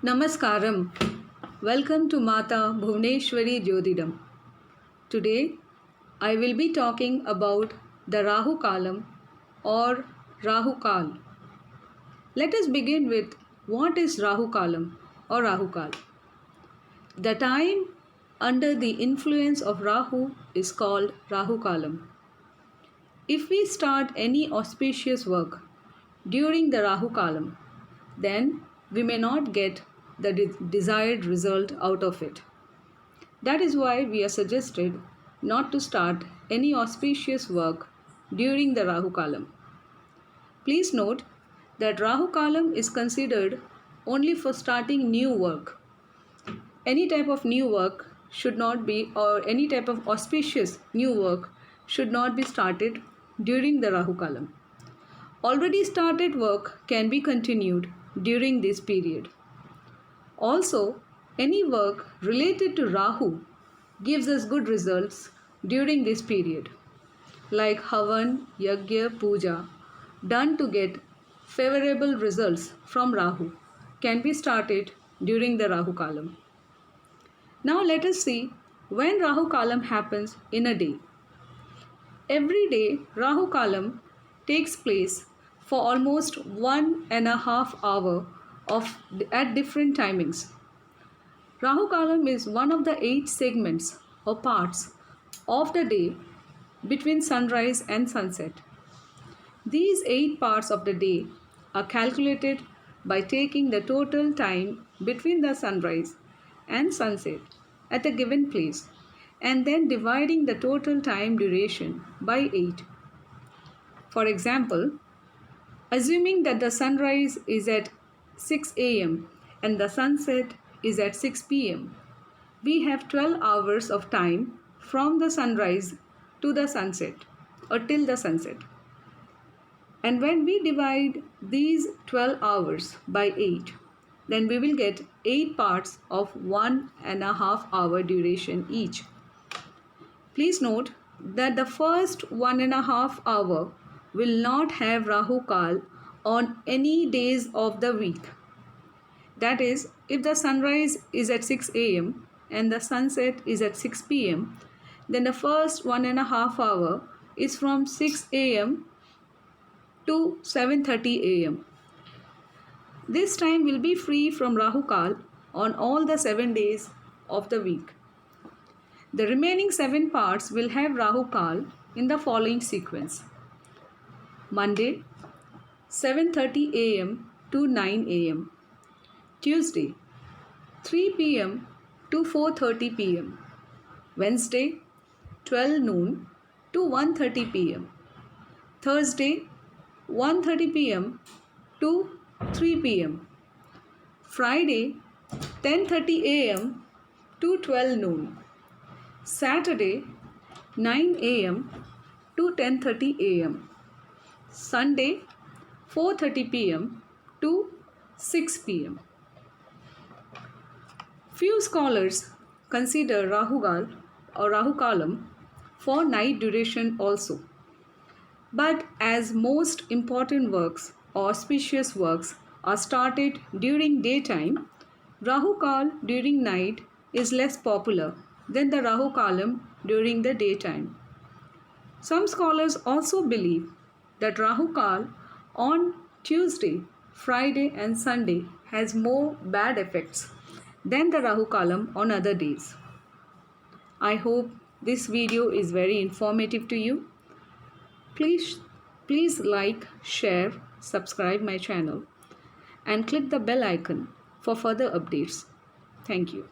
Namaskaram. Welcome to Mata Bhuvneshwari Jyotidam. Today I will be talking about the Rahu Kalam or Rahu Kal. Let us begin with what is Rahu Kalam or Rahu Kal. The time under the influence of Rahu is called Rahu Kalam. If we start any auspicious work during the Rahu Kalam, then we may not get the desired result out of it. That is why we are suggested not to start any auspicious work during the Rahu Kalam. Please note that Rahu Kalam is considered only for starting new work. Any type of new work should not be, or any type of auspicious new work should not be started during the Rahu Kalam. Already started work can be continued during this period. Also, any work related to Rahu gives us good results during this period, like Havan, Yajna, Puja, done to get favorable results from Rahu, can be started during the Rahu Kalam. Now let us see when Rahu Kalam happens in a day. Every day Rahu Kalam takes place for almost 1.5 hours at different timings. Rahu Kalam is one of the 8 segments or parts of the day between sunrise and sunset. These 8 parts of the day are calculated by taking the total time between the sunrise and sunset at a given place and then dividing the total time duration by 8. For example, assuming that the sunrise is at 6 am and the sunset is at 6 pm, we have 12 hours of time from the sunrise to the sunset or till the sunset. And when we divide these 12 hours by 8, then we will get 8 parts of 1.5 hour duration each. Please note that the first 1.5 hour will not have Rahu Kal on any days of the week. That is, if the sunrise is at 6 am and the sunset is at 6 pm, then the first 1.5 hour is from 6 am to 7:30 am. This time will be free from Rahu Kal on all the 7 days of the week. The remaining 7 parts will have Rahu Kal in the following sequence. Monday, 7:30 am to 9 am. Tuesday, 3 pm to 4:30 pm. Wednesday, 12 noon to 1:30 pm. Thursday, 1:30 pm to 3 pm. Friday, 10:30 am to 12 noon. Saturday, 9 am to 10:30 am. Sunday, 4:30 pm to 6 pm. Few scholars consider Rahu Kal or Rahu Kalam for night duration also. But as most important works or auspicious works are started during daytime, Rahu Kal during night is less popular than the Rahu Kalam during the daytime. Some scholars also believe that Rahu Kal on Tuesday, Friday and Sunday has more bad effects than the Rahu Kalam on other days. I hope this video is very informative to you. Please like, share, subscribe my channel and click the bell icon for further updates. Thank you.